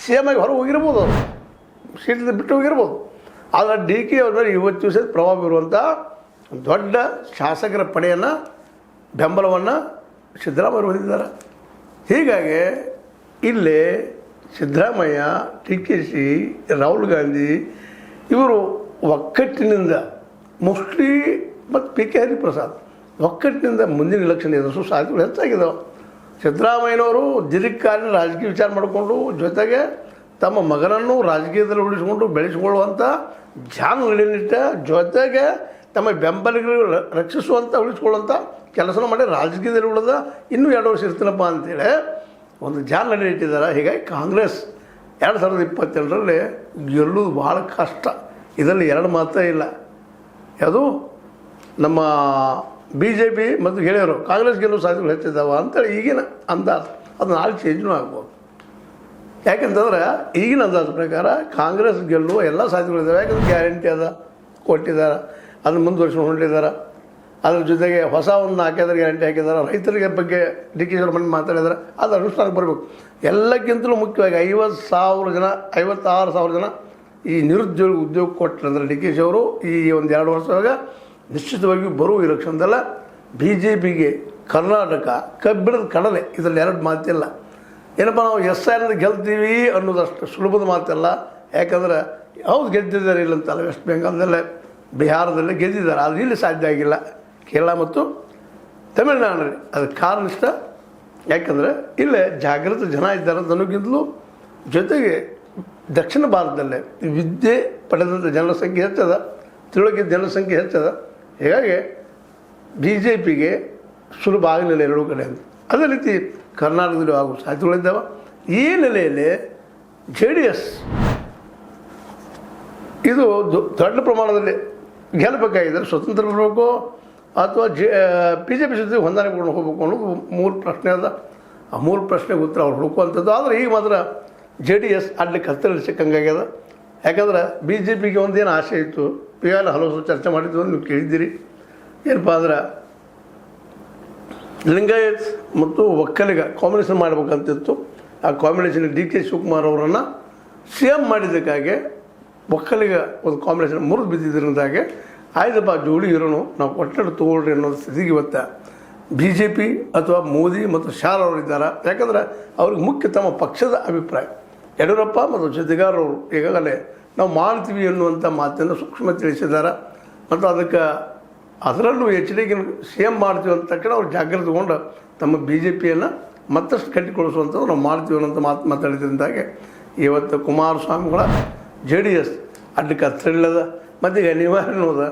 C M ಆಗಿ ಹೊರಗೆ ಹೋಗಿರ್ಬೋದು ಅವರು, ಸೀಟಿಂದ ಬಿಟ್ಟು ಹೋಗಿರ್ಬೋದು. ಆದರೆ ಡಿ ಕೆ ಅವ್ರ ಮೇಲೆ ಇವತ್ತು ದಿವಸ ಪ್ರಭಾವ ಬೀರುವಂಥ ದೊಡ್ಡ ಶಾಸಕರ ಪಡೆಯನ್ನು ಬೆಂಬಲವನ್ನು ಸಿದ್ದರಾಮಯ್ಯ ಹೊಂದಿದ್ದಾರೆ. ಹೀಗಾಗಿ ಇಲ್ಲಿ Siddaramaiah, D K she, Rahul Gandhi ಇವರು ಒಕ್ಕಟ್ಟಿನಿಂದ ಮೋಸ್ಟ್ಲಿ ಮತ್ತು ಪಿ ಕೆ ಹರಿಪ್ರಸಾದ್ ಒಕ್ಕಟ್ಟಿನಿಂದ ಮುಂದಿನ ಎಲೆಕ್ಷನ್ ಎದುರಿಸೋ ಸಾಧ್ಯತೆಗಳು ಹೆಚ್ಚಾಗಿದ್ದಾವೆ. ಸಿದ್ದರಾಮಯ್ಯನವರು ದೀರ್ಘಕಾಲೀನ ರಾಜಕೀಯ ವಿಚಾರ ಮಾಡಿಕೊಂಡು ಜೊತೆಗೆ ತಮ್ಮ ಮಗನನ್ನು ರಾಜಕೀಯದಲ್ಲಿ ಉಳಿಸಿಕೊಂಡು ಬೆಳೆಸಿಕೊಳ್ಳುವಂಥ ಜಾನ ನಡೆಯಲಿಟ್ಟ, ಜೊತೆಗೆ ತಮ್ಮ ಬೆಂಬಲಿಗರು ರಕ್ಷಿಸುವಂಥ ಉಳಿಸ್ಕೊಳ್ಳುವಂಥ ಕೆಲಸನ ಮಾಡಿ ರಾಜಕೀಯದಲ್ಲಿ ಉಳಿದ ಇನ್ನೂ 2 ವರ್ಷ ಇರ್ತೀನಪ್ಪ ಅಂತೇಳಿ ಒಂದು ಜಾನ ನಡೆಯಿಟ್ಟಿದ್ದಾರೆ. ಹೀಗಾಗಿ ಕಾಂಗ್ರೆಸ್ 2022ರಲ್ಲಿ ಗೆಲ್ಲುವುದು ಭಾಳ ಕಷ್ಟ. ಇದರಲ್ಲಿ 2 ಮಾತೇ ಇಲ್ಲ. ಯಾವುದು ನಮ್ಮ ಬಿ ಜೆ ಪಿ ಮತ್ತು ಗೆಳೆಯರು ಕಾಂಗ್ರೆಸ್ ಗೆಲ್ಲುವ ಸಾಧ್ಯತೆಗಳು ಹೆಚ್ಚಿದ್ದಾವೆ ಅಂತೇಳಿ ಈಗಿನ ಅಂದಾಜು. ಅದು ನಾಳೆ ಚೇಂಜ್ನೂ ಆಗ್ಬೋದು. ಯಾಕೆಂತಂದ್ರೆ ಈಗಿನ ಅಂದಾಜು ಪ್ರಕಾರ ಕಾಂಗ್ರೆಸ್ ಗೆಲ್ಲುವ ಎಲ್ಲ ಸಾಧ್ಯತೆಗಳಿದ್ದಾವೆ. ಯಾಕಂದ್ರೆ ಗ್ಯಾರಂಟಿ ಅದ ಕೊಟ್ಟಿದ್ದಾರೆ, ಅದನ್ನು ಮುಂದುವರಿಸ್ಕೊಂಡು ಹೊಂಟಿದ್ದಾರೆ. ಅದ್ರ ಜೊತೆಗೆ ಹೊಸ ಒಂದು ಹಾಕಿದ್ರೆ ಗ್ಯಾರಂಟಿ ಹಾಕಿದ್ದಾರೆ. ರೈತರಿಗೆ ಬಗ್ಗೆ ಡಿ ಕೆ ಶಿವರ ಮನೆ ಮಾತಾಡಿದ್ದಾರೆ, ಅದು ಅನುಷ್ಠಾನಕ್ಕೆ ಬರಬೇಕು. ಎಲ್ಲಕ್ಕಿಂತಲೂ ಮುಖ್ಯವಾಗಿ 56,000 ಜನ ಈ ನಿರುದ್ಯೋಗ ಉದ್ಯೋಗ ಕೊಟ್ಟರು ಅಂದರೆ ಡಿ ಕೆ ಶಿ ಅವರು ಈ ಒಂದು 2 ವರ್ಷದಾಗ ನಿಶ್ಚಿತವಾಗಿಯೂ ಬರುವ ಇಲೆಕ್ಷನ್ದಲ್ಲ ಬಿ ಜೆ ಪಿಗೆ ಕರ್ನಾಟಕ ಕಬ್ಬಿಣದ ಕಡಲೆ. ಇದರಲ್ಲಿ 2 ಮಾತಿಲ್ಲ. ಏನಪ್ಪ ನಾವು SIR ಗೆಲ್ತೀವಿ ಅನ್ನೋದಷ್ಟು ಸುಲಭದ ಮಾತಲ್ಲ. ಯಾಕಂದ್ರೆ ಹೌದು ಗೆದ್ದಿದ್ದಾರೆ ಇಲ್ಲಂತಲ್ಲ, ವೆಸ್ಟ್ ಬೆಂಗಾಲ್ದಲ್ಲೇ ಬಿಹಾರದಲ್ಲೇ ಗೆದ್ದಿದ್ದಾರೆ. ಅದು ಇಲ್ಲಿ ಸಾಧ್ಯ ಆಗಿಲ್ಲ, ಕೇರಳ ಮತ್ತು ತಮಿಳುನಾಡಲ್ಲಿ. ಅದಕ್ಕೆ ಕಾರಣ ಇಷ್ಟ. ಯಾಕಂದರೆ ಇಲ್ಲೇ ಜಾಗೃತ ಜನ ಇದ್ದಾರೆ ಅನ್ನೋಕ್ಕಿಂತಲೂ ಜೊತೆಗೆ ದಕ್ಷಿಣ ಭಾರತದಲ್ಲೇ ವಿದ್ಯೆ ಪಡೆದಂಥ ಜನರ ಸಂಖ್ಯೆ ಹೆಚ್ಚದ, ತಿಳುವಳಿಕೆ ಜನರ ಸಂಖ್ಯೆ ಹೆಚ್ಚದ. ಹೀಗಾಗಿ ಬಿ ಜೆ ಪಿಗೆ ಸುಲಭ ಆಗಲಿಲ್ಲ 2 ಕಡೆ ಅಂತ. ಅದೇ ರೀತಿ ಕರ್ನಾಟಕದಲ್ಲಿ ಆಗುವ ಸಾಧ್ಯತೆಗಳಿದ್ದಾವೆ. ಈ ನೆಲೆಯಲ್ಲಿ JDS ಇದು ದೊಡ್ಡ ಪ್ರಮಾಣದಲ್ಲಿ ಗೆಲ್ಲಬೇಕಾಗಿದ್ದರೆ ಸ್ವತಂತ್ರ ಬರಬೇಕು ಅಥವಾ BJP ಜೊತೆ ಹೊಂದಾಣಿಕೆ ಹೋಗಬೇಕು ಅನ್ನೋದು 3 ಪ್ರಶ್ನೆ ಅದ. ಆ 3 ಪ್ರಶ್ನೆಗೆ ಉತ್ತರ ಅವ್ರು ಹುಡುಕುವಂಥದ್ದು. ಆದರೆ ಈಗ ಮಾತ್ರ JDS ಅಡ್ಲಿಕ್ಕೆ ಹತ್ತಿರ ಸಿಕ್ಕಂಗಾಗ್ಯದ. ಯಾಕಂದ್ರೆ BJPಗೆ ಒಂದೇನು ಆಸೆ ಇತ್ತು, PL ಹಲವು ಚರ್ಚೆ ಮಾಡಿದ್ದು ನೀವು ಕೇಳಿದ್ದೀರಿ. ಏನಪ್ಪ ಅಂದ್ರೆ ಲಿಂಗಾಯತ್ ಮತ್ತು ಒಕ್ಕಲಿಗ ಕಾಂಬಿನೇಷನ್ ಮಾಡಬೇಕಂತಿತ್ತು. ಆ ಕಾಂಬಿನೇಷನ್ ಡಿ ಕೆ ಶಿವಕುಮಾರ್ ಅವರನ್ನು CM ಮಾಡಿದ್ದಕ್ಕಾಗಿ ಒಕ್ಕಲಿಗ ಒಂದು ಕಾಂಬಿನೇಷನ್ ಮುರಿದು ಬಿದ್ದಿದ್ದರಿಂದಾಗೆ ಆಯ್ತಪ್ಪ ಜೋಡಿ ಇರೋನು ನಾವು ಒಟ್ಟಲ್ಲಿ ತೊಗೊಳ್ರಿ ಅನ್ನೋ ಸ್ಥಿತಿಗೆ ಇವತ್ತು BJP ಅಥವಾ ಮೋದಿ ಮತ್ತು ಶಾ ಅವರಿದ್ದಾರೆ. ಯಾಕಂದ್ರೆ ಅವ್ರಿಗೆ ಮುಖ್ಯ ತಮ್ಮ ಪಕ್ಷದ ಅಭಿಪ್ರಾಯ. ಯಡಿಯೂರಪ್ಪ ಮತ್ತು ಜೊತೆಗಾರವರು ಈಗಾಗಲೇ ನಾವು ಮಾಡ್ತೀವಿ ಅನ್ನುವಂಥ ಮಾತನ್ನು ಸೂಕ್ಷ್ಮ ತಿಳಿಸಿದ್ದಾರೆ. ಮತ್ತು ಅದಕ್ಕೆ ಅದರಲ್ಲೂ HDಗೆ CM ಮಾಡ್ತೀವಿ ಅಂತ ತಕ್ಷಣ ಅವ್ರು ಜಾಗ್ರತೆ ತಗೊಂಡು ತಮ್ಮ BJPಯನ್ನು ಮತ್ತಷ್ಟು ಕಟ್ಟಿಕೊಳಿಸುವಂಥದ್ದು ನಾವು ಮಾಡ್ತೀವಿ ಅನ್ನೋಂಥ ಮಾತಾಡಿದ್ರಿಂದಾಗೆ ಇವತ್ತು ಕುಮಾರಸ್ವಾಮಿಗಳ JDS ಅಡ್ಡಕ್ಕೆ ಹತ್ತಿರಲ್ಲದ. ಮತ್ತು ಈಗ ಅನಿವಾರ್ಯ ಅನ್ನೋದು